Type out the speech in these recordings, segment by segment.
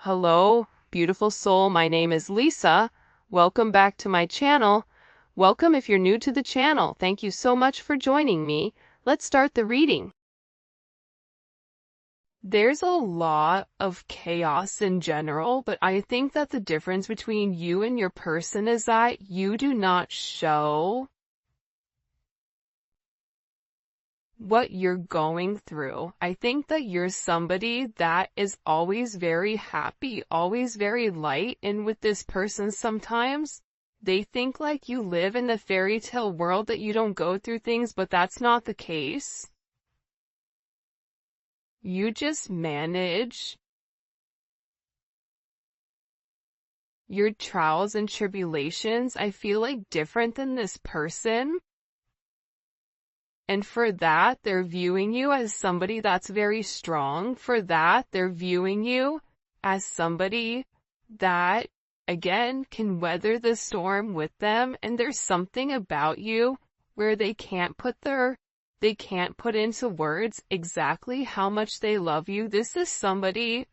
Hello, beautiful soul. My name is Lisa. Welcome back to my channel. Welcome if you're new to the channel. Thank you so much for joining me. Let's start the reading. There's a lot of chaos in general, but I think that the difference between you and your person is that you do not show what you're going through. I think that you're somebody that is always very happy, always very light, and with this person sometimes they think like you live in the fairy tale world, that you don't go through things, but that's not the case. You just manage your trials and tribulations, I feel like, different than this person. And for that, they're viewing you as somebody that's very strong. For that, they're viewing you as somebody that, again, can weather the storm with them. And there's something about you where they can't put into words exactly how much they love you. This is somebody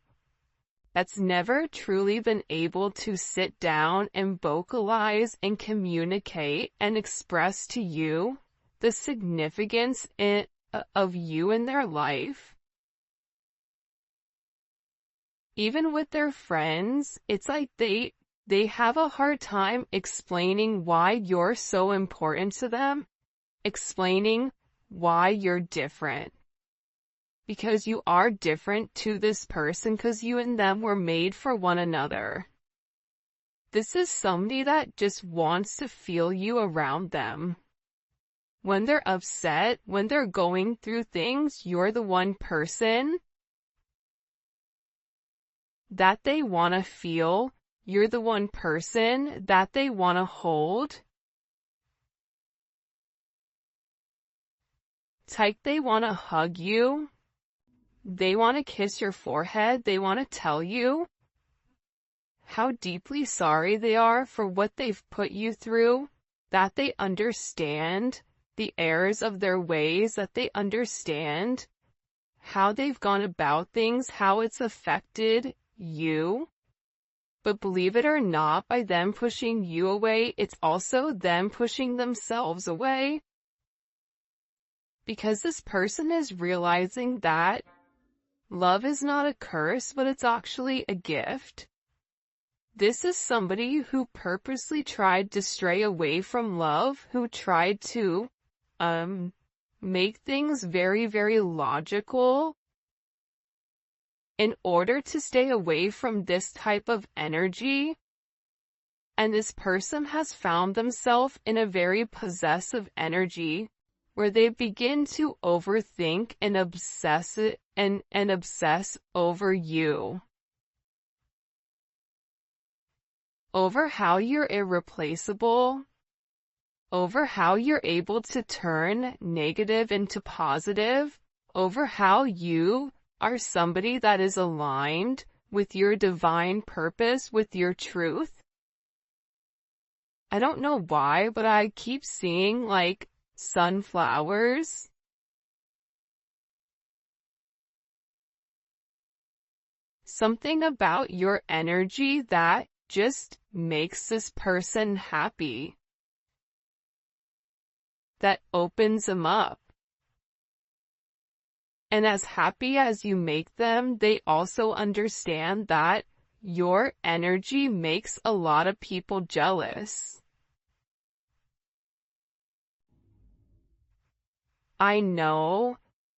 that's never truly been able to sit down and vocalize and communicate and express to you the significance of you in their life. Even with their friends, it's like they have a hard time explaining why you're so important to them, explaining why you're different. Because you are different to this person, because you and them were made for one another. This is somebody that just wants to feel you around them. When they're upset, when they're going through things, you're the one person that they want to feel. You're the one person that they want to hold. It's like they want to hug you. They want to kiss your forehead. They want to tell you how deeply sorry they are for what they've put you through, that they understand the errors of their ways, that they understand how they've gone about things, how it's affected you. But believe it or not, by them pushing you away, it's also them pushing themselves away. Because this person is realizing that love is not a curse, but it's actually a gift. This is somebody who purposely tried to stray away from love, who tried to make things very, very logical in order to stay away from this type of energy. And this person has found themselves in a very possessive energy where they begin to overthink and obsess over you, over how you're irreplaceable, over how you're able to turn negative into positive, over how you are somebody that is aligned with your divine purpose, with your truth. I don't know why, but I keep seeing like sunflowers. Something about your energy that just makes this person happy, that opens them up. And as happy as you make them, they also understand that your energy makes a lot of people jealous. I know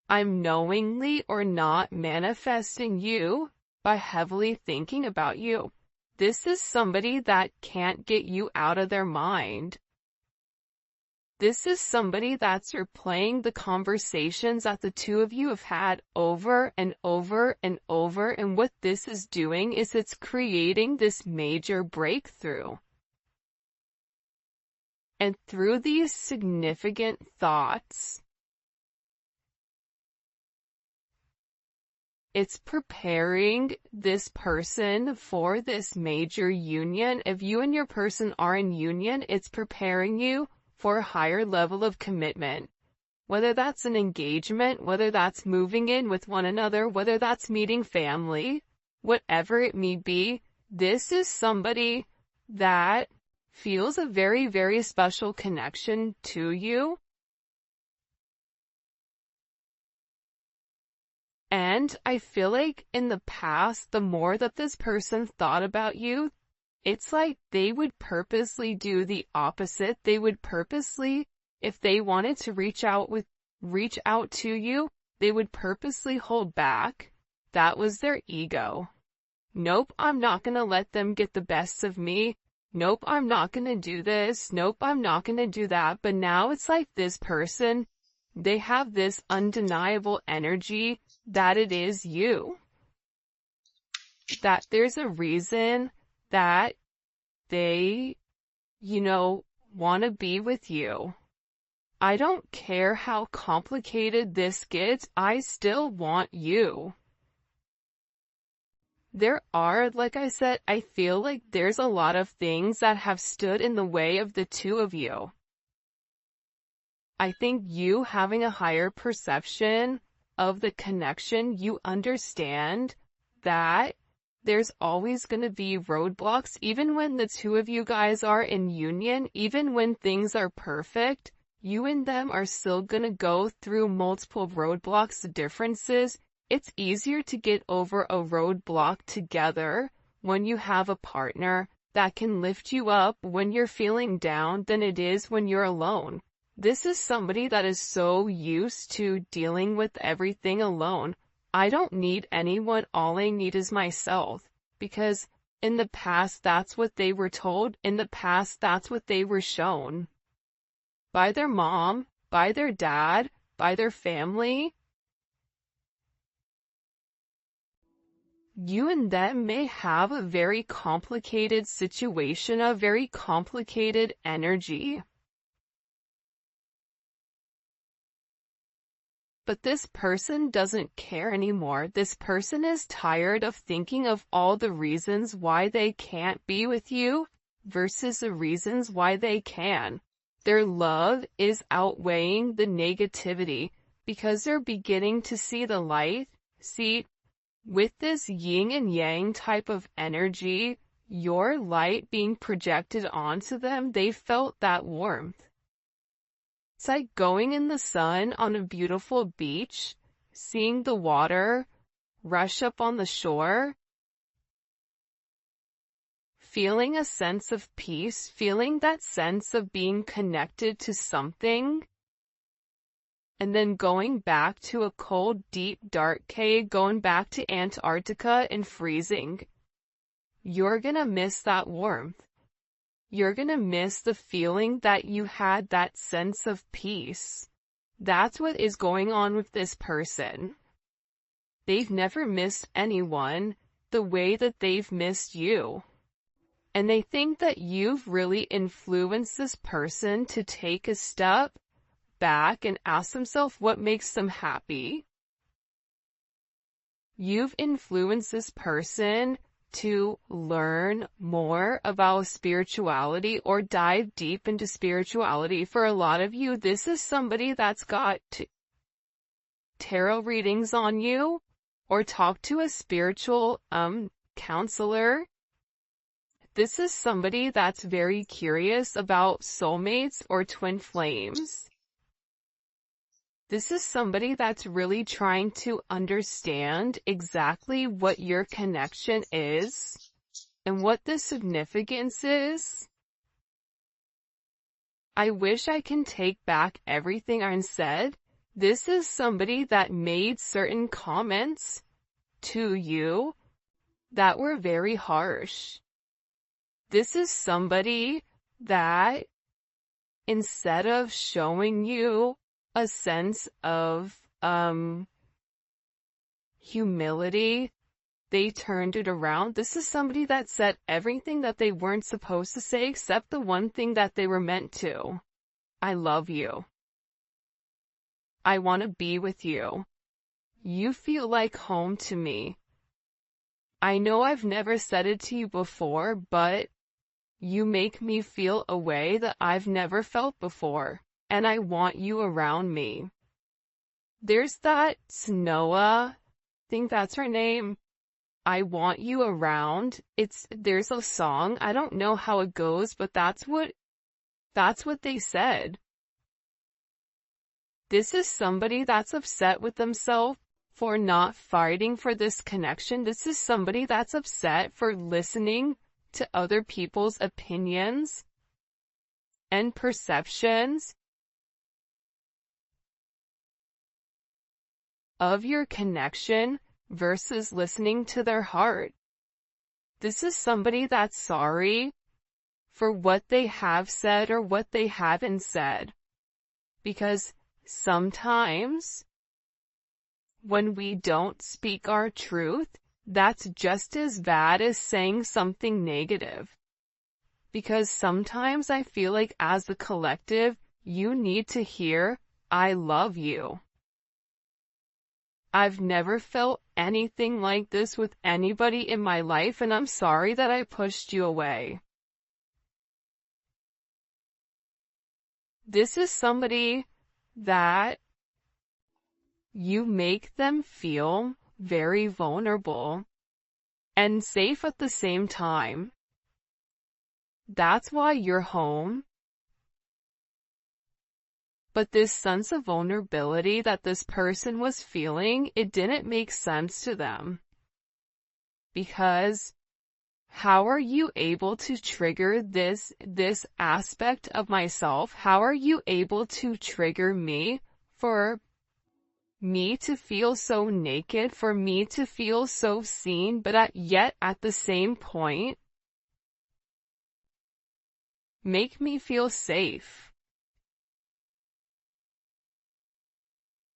I'm knowingly or not manifesting you by heavily thinking about you. This is somebody that can't get you out of their mind. This is somebody that's replaying the conversations that the two of you have had over and over and over, and what this is doing is it's creating this major breakthrough. And through these significant thoughts, it's preparing this person for this major union. If you and your person are in union, it's preparing you for a higher level of commitment. Whether that's an engagement, whether that's moving in with one another, whether that's meeting family, whatever it may be, this is somebody that feels a very, very special connection to you. And I feel like in the past, the more that this person thought about you, it's like they would purposely do the opposite. They would purposely, if they wanted to reach out to you, they would purposely hold back. That was their ego. Nope, I'm not gonna let them get the best of me. Nope, I'm not gonna do this. Nope, I'm not gonna do that. But now it's like this person, they have this undeniable energy that it is you. That there's a reason that they, want to be with you. I don't care how complicated this gets, I still want you. There are, like I said, I feel like there's a lot of things that have stood in the way of the two of you. I think you having a higher perception of the connection, you understand that there's always going to be roadblocks, even when the two of you guys are in union, even when things are perfect, you and them are still going to go through multiple roadblocks, differences. It's easier to get over a roadblock together when you have a partner that can lift you up when you're feeling down than it is when you're alone. This is somebody that is so used to dealing with everything alone. I don't need anyone, all I need is myself. Because in the past, that's what they were told. In the past, that's what they were shown. By their mom, by their dad, by their family. You and them may have a very complicated situation, a very complicated energy. But this person doesn't care anymore. This person is tired of thinking of all the reasons why they can't be with you versus the reasons why they can. Their love is outweighing the negativity because they're beginning to see the light. See, with this yin and yang type of energy, your light being projected onto them, they felt that warmth. It's like going in the sun on a beautiful beach, seeing the water rush up on the shore, feeling a sense of peace, feeling that sense of being connected to something, and then going back to a cold, deep, dark cave, going back to Antarctica and freezing. You're gonna miss that warmth. You're gonna miss the feeling that you had, that sense of peace. That's what is going on with this person. They've never missed anyone the way that they've missed you. And they think that you've really influenced this person to take a step back and ask themselves what makes them happy. You've influenced this person to learn more about spirituality or dive deep into spirituality. For a lot of you, this is somebody that's got tarot readings on you or talk to a spiritual counselor. This is somebody that's very curious about soulmates or twin flames. This is somebody that's really trying to understand exactly what your connection is and what the significance is. I wish I can take back everything I said. This is somebody that made certain comments to you that were very harsh. This is somebody that, instead of showing you a sense of humility, they turned it around. This is somebody that said everything that they weren't supposed to say except the one thing that they were meant to. I love you. I want to be with you. You feel like home to me. I know I've never said it to you before, but you make me feel a way that I've never felt before. And I want you around me. There's that Snowa, I think that's her name. I want you around. There's a song, I don't know how it goes, but that's what they said. This is somebody that's upset with themselves for not fighting for this connection. This is somebody that's upset for listening to other people's opinions and perceptions of your connection versus listening to their heart. This is somebody that's sorry for what they have said or what they haven't said. Because sometimes when we don't speak our truth, that's just as bad as saying something negative. Because sometimes I feel like as a collective, you need to hear, I love you. I've never felt anything like this with anybody in my life, and I'm sorry that I pushed you away. This is somebody that you make them feel very vulnerable and safe at the same time. That's why you're home. But this sense of vulnerability that this person was feeling, it didn't make sense to them. Because how are you able to trigger this aspect of myself? How are you able to trigger me for me to feel so naked, for me to feel so seen, but yet at the same point, make me feel safe.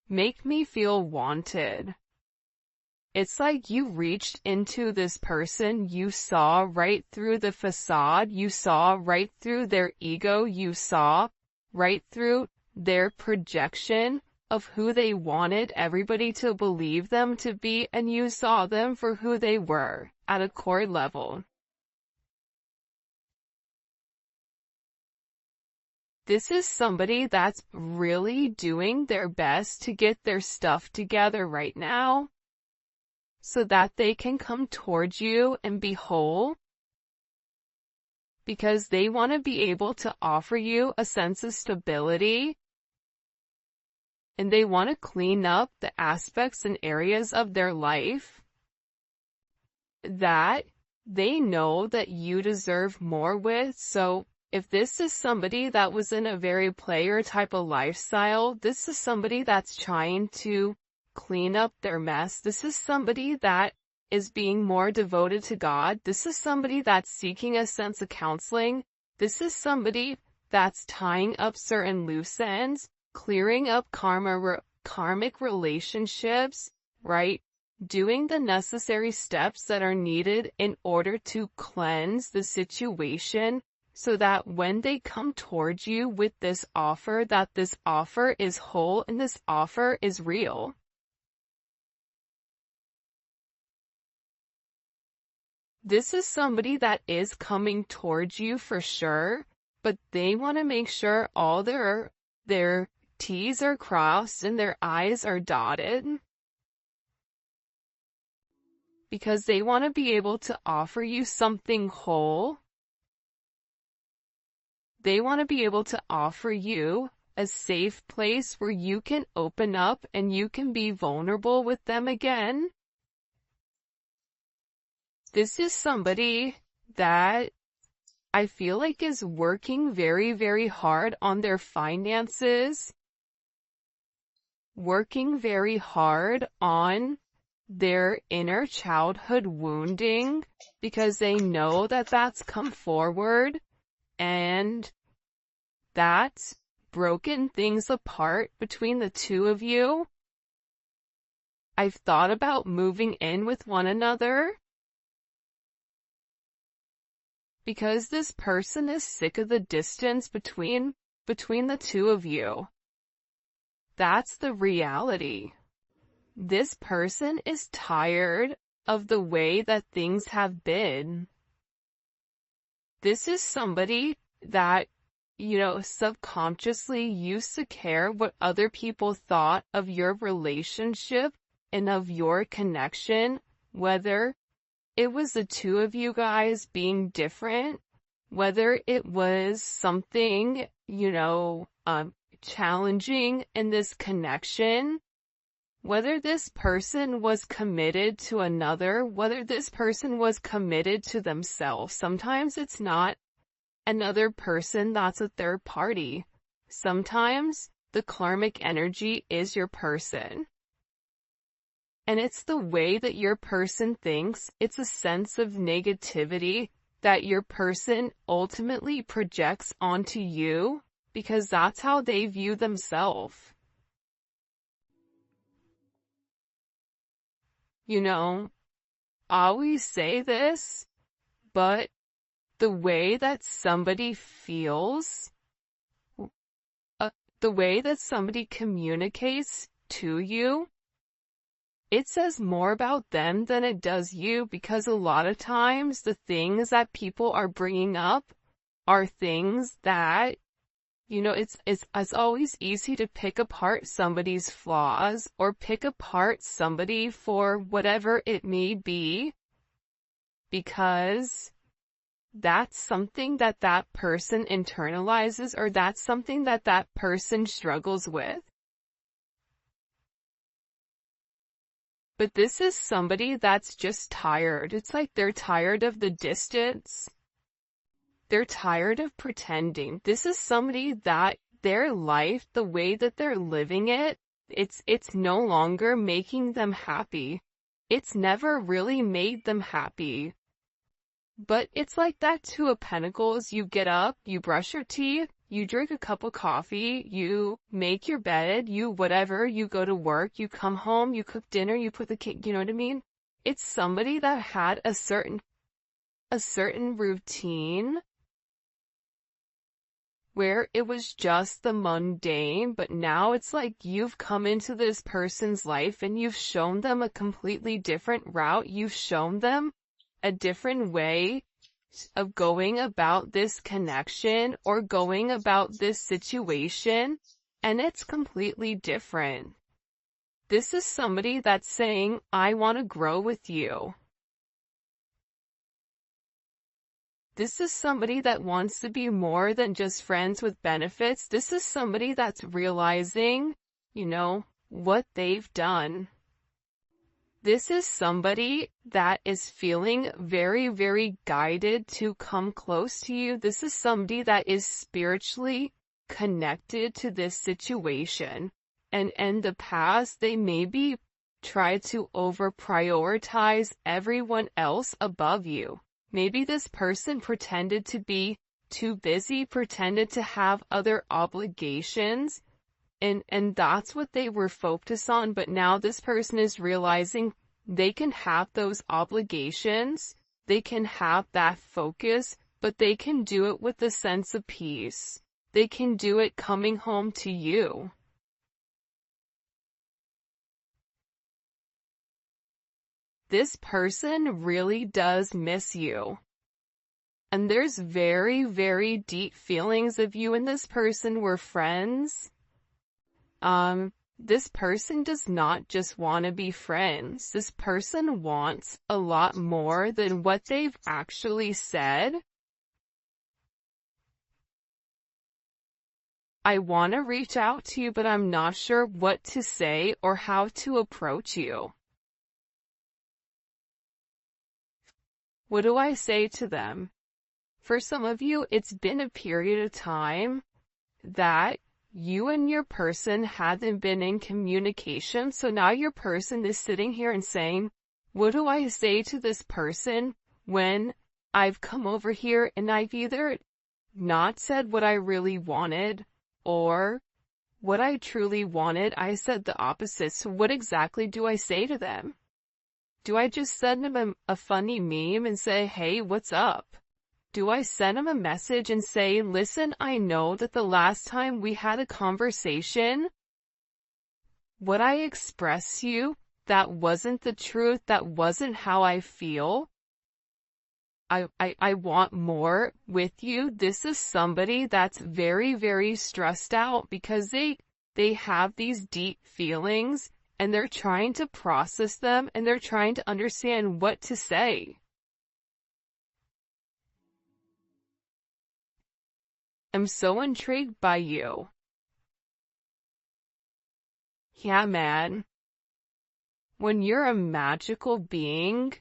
Make me feel wanted. It's like you reached into this person, you saw right through the facade, you saw right through their ego, you saw right through their projection of who they wanted everybody to believe them to be, and you saw them for who they were at a core level. This is somebody that's really doing their best to get their stuff together right now so that they can come towards you and be whole, because they want to be able to offer you a sense of stability, and they want to clean up the aspects and areas of their life that they know that you deserve more with. So if this is somebody that was in a very player type of lifestyle, this is somebody that's trying to clean up their mess. This is somebody that is being more devoted to God. This is somebody that's seeking a sense of counseling. This is somebody that's tying up certain loose ends, clearing up karmic relationships, right? Doing the necessary steps that are needed in order to cleanse the situation, so that when they come towards you with this offer, that this offer is whole and this offer is real. This is somebody that is coming towards you for sure, but they want to make sure all their T's are crossed and their I's are dotted, because they want to be able to offer you something whole. They want to be able to offer you a safe place where you can open up and you can be vulnerable with them again. This is somebody that I feel like is working very, very hard on their finances, working very hard on their inner childhood wounding, because they know that that's come forward and that's broken things apart between the two of you. I've thought about moving in with one another, because this person is sick of the distance between the two of you. That's the reality. This person is tired of the way that things have been. This is somebody that, subconsciously used to care what other people thought of your relationship and of your connection, whether it was the two of you guys being different, whether it was something, challenging in this connection, whether this person was committed to another, whether this person was committed to themselves. Sometimes it's not another person, that's a third party. Sometimes the karmic energy is your person. And it's the way that your person thinks, it's a sense of negativity that your person ultimately projects onto you, because that's how they view themselves. I always say this, but the way that somebody feels, the way that somebody communicates to you, it says more about them than it does you, because a lot of times the things that people are bringing up are things that, it's always easy to pick apart somebody's flaws or pick apart somebody for whatever it may be, because that's something that that person internalizes, or that's something that that person struggles with. But this is somebody that's just tired. It's like they're tired of the distance. They're tired of pretending. This is somebody that their life, the way that they're living it, it's no longer making them happy. It's never really made them happy. But it's like that Two of Pentacles. You get up, you brush your teeth, you drink a cup of coffee, you make your bed, you whatever, you go to work, you come home, you cook dinner, you put the cake, you know what I mean? It's somebody that had a certain routine where it was just the mundane, but now it's like you've come into this person's life and you've shown them a completely different route. You've shown them a different way of going about this connection or going about this situation, and it's completely different. This is somebody that's saying, I want to grow with you. This is somebody that wants to be more than just friends with benefits. This is somebody that's realizing, what they've done. This is somebody that is feeling very, very guided to come close to you. This is somebody that is spiritually connected to this situation. And in the past, they maybe tried to over-prioritize everyone else above you. Maybe this person pretended to be too busy, pretended to have other obligations, and that's what they were focused on. But now this person is realizing they can have those obligations, they can have that focus, but they can do it with a sense of peace. They can do it coming home to you. This person really does miss you. And there's very, very deep feelings of you and this person were friends. This person does not just want to be friends. This person wants a lot more than what they've actually said. I want to reach out to you, but I'm not sure what to say or how to approach you. What do I say to them? For some of you, it's been a period of time that you and your person haven't been in communication. So now your person is sitting here and saying, what do I say to this person when I've come over here and I've either not said what I really wanted or what I truly wanted, I said the opposite. So what exactly do I say to them? Do I just send them a funny meme and say, hey, what's up? Do I send them a message and say, listen, I know that the last time we had a conversation, what I expressed to you, that wasn't the truth, that wasn't how I feel. I want more with you. This is somebody that's very, very stressed out because they have these deep feelings and they're trying to process them and they're trying to understand what to say. I'm so intrigued by you. Yeah, man. When you're a magical being,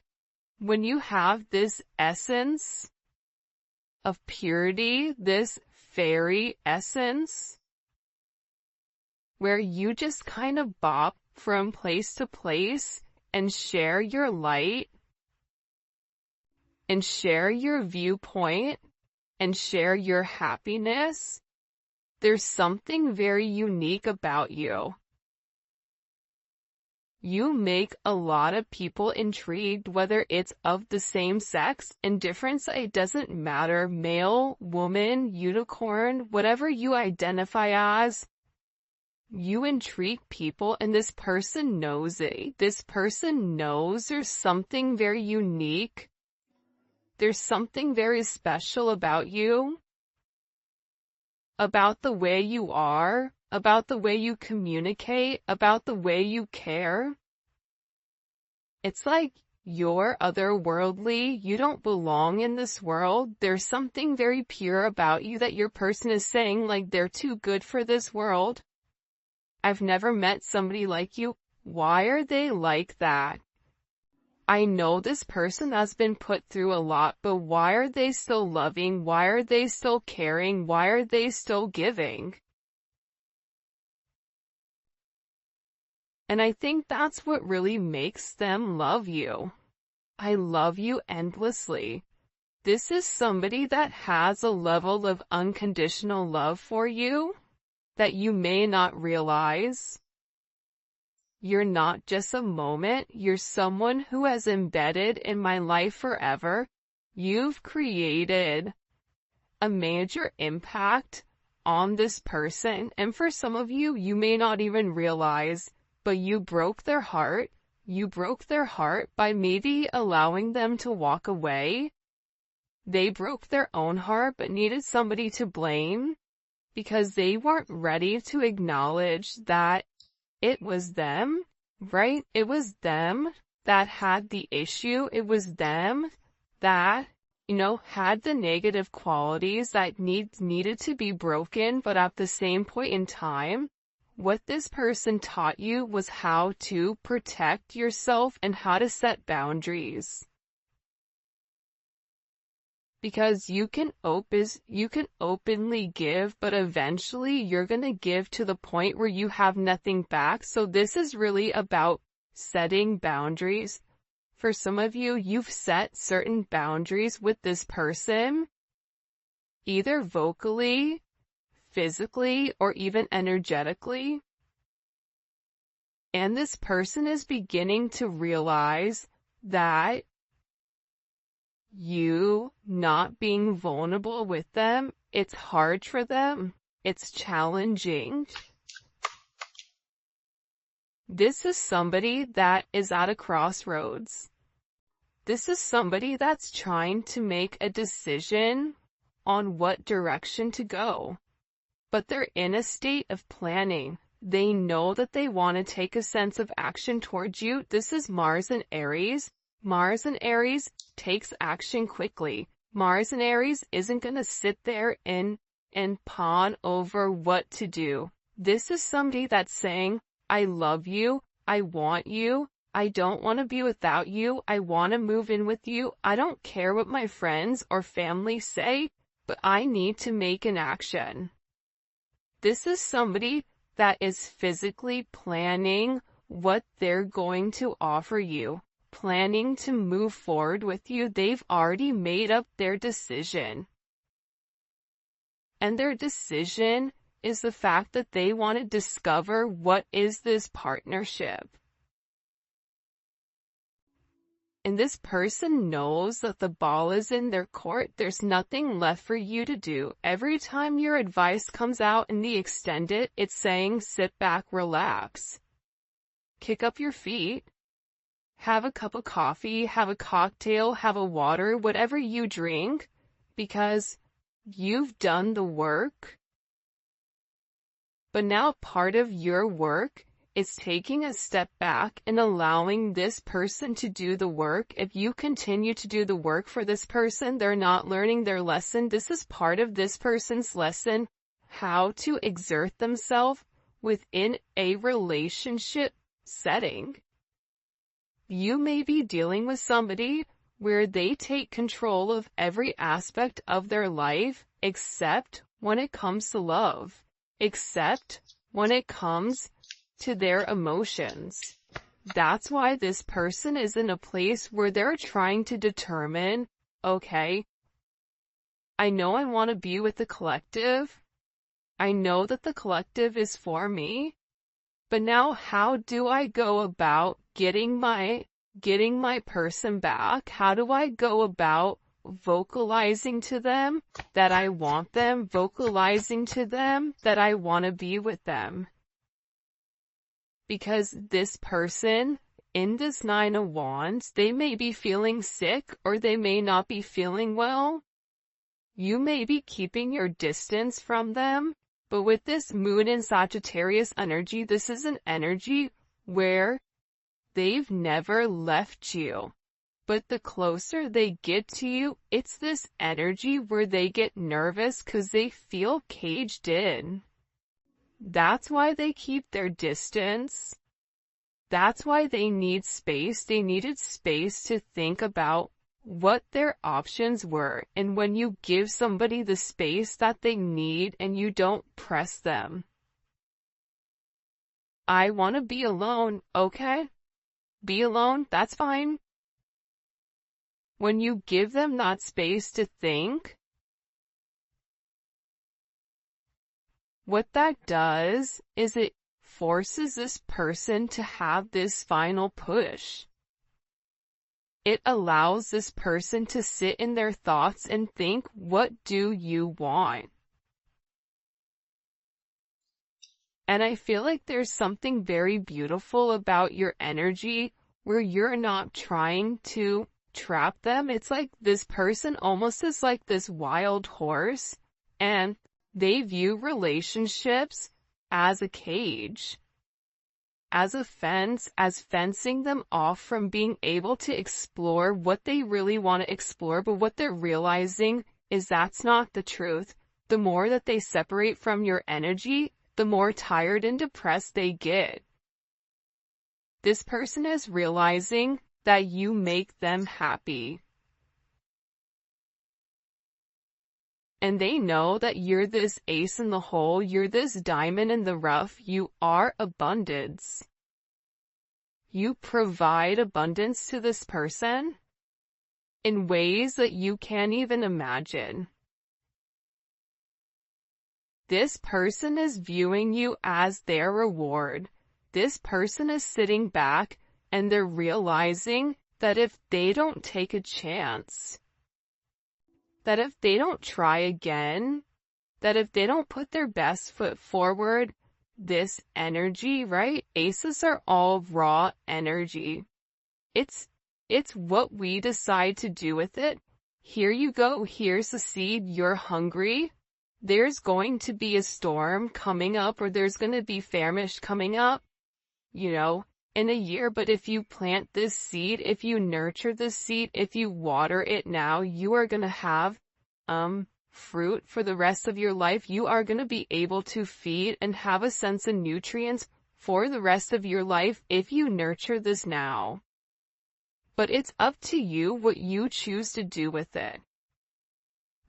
when you have this essence of purity, this fairy essence, where you just kind of bop from place to place and share your light and share your viewpoint and share your happiness, there's something very unique about you. You make a lot of people intrigued, whether it's of the same sex, indifference, it doesn't matter, male, woman, unicorn, whatever you identify as, you intrigue people, and this person knows it. This person knows there's something very unique. There's something very special about you, about the way you are, about the way you communicate, about the way you care. It's like you're otherworldly. You don't belong in this world. There's something very pure about you that your person is saying, like, they're too good for this world. I've never met somebody like you. Why are they like that? I know this person has been put through a lot, but why are they still loving? Why are they still caring? Why are they still giving? And I think that's what really makes them love you. I love you endlessly. This is somebody that has a level of unconditional love for you that you may not realize. You're not just a moment, you're someone who has embedded in my life forever. You've created a major impact on this person, and for some of you, you may not even realize, but you broke their heart. You broke their heart by maybe allowing them to walk away. They broke their own heart but needed somebody to blame, because they weren't ready to acknowledge that it was them, right? It was them that had the issue. It was them that, had the negative qualities that needed to be broken. But at the same point in time, what this person taught you was how to protect yourself and how to set boundaries. Because you can openly give, but eventually you're going to give to the point where you have nothing back. So this is really about setting boundaries. For some of you, you've set certain boundaries with this person, either vocally, physically, or even energetically. And this person is beginning to realize that you not being vulnerable with them, it's hard for them. It's challenging. This is somebody that is at a crossroads. This is somebody that's trying to make a decision on what direction to go. But they're in a state of planning. They know that they want to take a sense of action towards you. This is Mars and Aries. Mars and Aries takes action quickly. Mars and Aries isn't going to sit there and pawn over what to do. This is somebody that's saying, I love you, I want you, I don't want to be without you, I want to move in with you, I don't care what my friends or family say, but I need to make an action. This is somebody that is physically planning what they're going to offer you, planning to move forward with you. They've already made up their decision. And their decision is the fact that they want to discover what is this partnership. And this person knows that the ball is in their court. There's nothing left for you to do. Every time your advice comes out in the extended, it's saying sit back, relax, kick up your feet, have a cup of coffee, have a cocktail, have a water, whatever you drink, because you've done the work. But now part of your work is taking a step back and allowing this person to do the work. If you continue to do the work for this person, they're not learning their lesson. This is part of this person's lesson, how to exert themselves within a relationship setting. You may be dealing with somebody where they take control of every aspect of their life, except when it comes to love, except when it comes to their emotions. That's why this person is in a place where they're trying to determine, okay, I know I want to be with the collective. I know that the collective is for me, but now how do I go about getting my person back? How do I go about vocalizing to them that I want them, vocalizing to them that I want to be with them? Because this person in this Nine of Wands, they may be feeling sick or they may not be feeling well. You may be keeping your distance from them, but with this moon in Sagittarius energy, this is an energy where they've never left you. But the closer they get to you, it's this energy where they get nervous because they feel caged in. That's why they keep their distance. That's why they need space. They needed space to think about what their options were. And when you give somebody the space that they need and you don't press them, I want to be alone. Okay, be alone. That's fine. When you give them that space to think, what that does is it forces this person to have this final push. It allows this person to sit in their thoughts and think, what do you want? And I feel like there's something very beautiful about your energy where you're not trying to trap them. It's like this person almost is like this wild horse, and they view relationships as a cage, as a fence, as fencing them off from being able to explore what they really want to explore. But what they're realizing is that's not the truth. The more that they separate from your energy, the more tired and depressed they get. This person is realizing that you make them happy. And they know that you're this ace in the hole, you're this diamond in the rough, you are abundance. You provide abundance to this person in ways that you can't even imagine. This person is viewing you as their reward. This person is sitting back and they're realizing that if they don't take a chance, that if they don't try again, that if they don't put their best foot forward, this energy, right? Aces are all raw energy. It's what we decide to do with it. Here you go. Here's the seed. You're hungry. There's going to be a storm coming up, or there's going to be famish coming up, in a year. But if you plant this seed, if you nurture this seed, if you water it now, you are going to have fruit for the rest of your life. You are going to be able to feed and have a sense of nutrients for the rest of your life if you nurture this now. But it's up to you what you choose to do with it.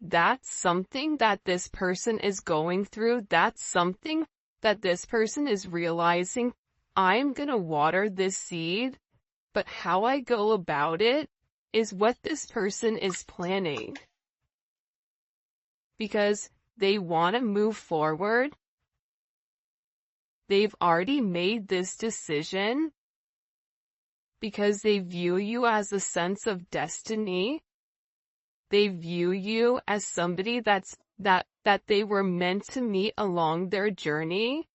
That's something that this person is going through. That's something that this person is realizing. I'm going to water this seed, but how I go about it is what this person is planning. Because they want to move forward. They've already made this decision because they view you as a sense of destiny. They view you as somebody that they were meant to meet along their journey,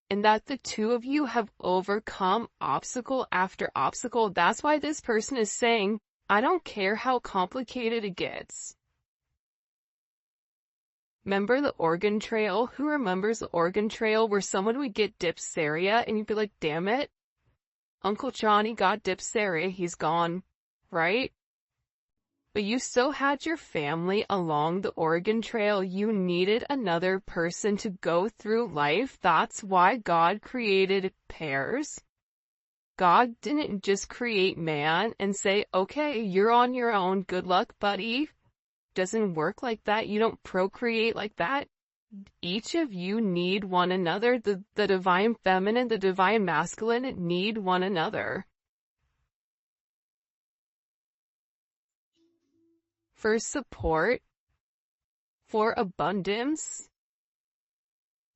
and that the two of you have overcome obstacle after obstacle. That's why this person is saying, I don't care how complicated it gets. Remember the Oregon Trail? Who remembers the Oregon Trail where someone would get diphtheria and you'd be like, damn it, Uncle Johnny got diphtheria, he's gone, right? But you still had your family along the Oregon Trail. You needed another person to go through life. That's why God created pairs. God didn't just create man and say, okay, you're on your own, good luck, buddy. Doesn't work like that. You don't procreate like that. Each of you need one another. The divine feminine, the divine masculine need one another. For support, for abundance.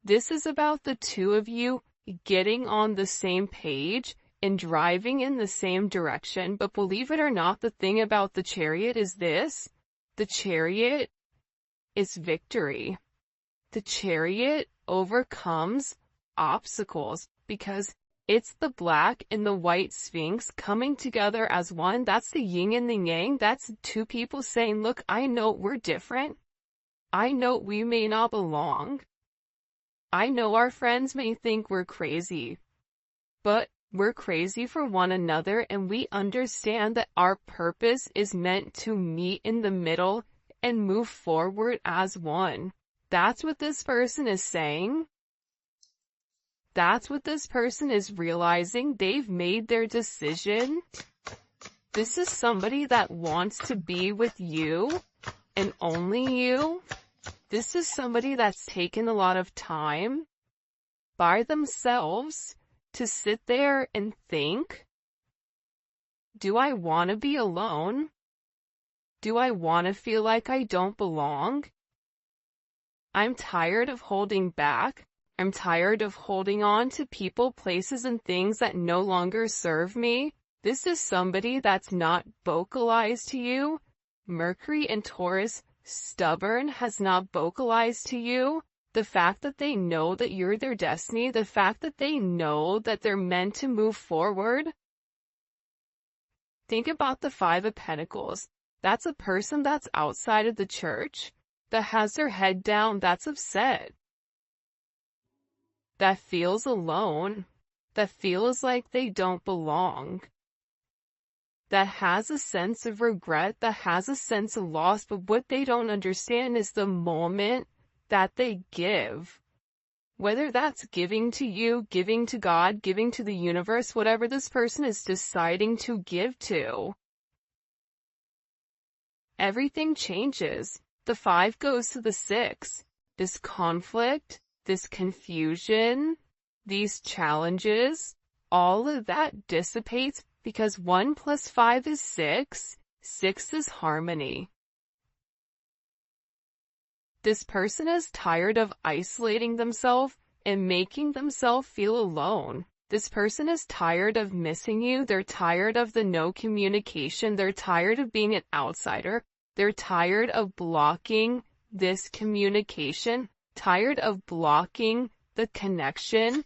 This is about the two of you getting on the same page and driving in the same direction. But believe it or not, the thing about the Chariot is this. The Chariot is victory. The Chariot overcomes obstacles because it's the black and the white Sphinx coming together as one. That's the yin and the yang. That's two people saying, look, I know we're different. I know we may not belong. I know our friends may think we're crazy, but we're crazy for one another, and we understand that our purpose is meant to meet in the middle and move forward as one. That's what this person is saying. That's what this person is realizing. They've made their decision. This is somebody that wants to be with you and only you. This is somebody that's taken a lot of time by themselves to sit there and think, do I want to be alone? Do I want to feel like I don't belong? I'm tired of holding back. I'm tired of holding on to people, places, and things that no longer serve me. This is somebody that's not vocalized to you. Mercury and Taurus, stubborn, has not vocalized to you. The fact that they know that you're their destiny, the fact that they know that they're meant to move forward. Think about the Five of Pentacles. That's a person that's outside of the church, that has their head down, that's upset, that feels alone, that feels like they don't belong, that has a sense of regret, that has a sense of loss. But what they don't understand is the moment that they give, whether that's giving to you, giving to God, giving to the universe, whatever this person is deciding to give to, everything changes. The 5 goes to the 6. This conflict, this confusion, these challenges, all of that dissipates because 1 + 5 is 6. 6 is harmony. This person is tired of isolating themselves and making themselves feel alone. This person is tired of missing you. They're tired of the no communication. They're tired of being an outsider. They're tired of blocking this communication, tired of blocking the connection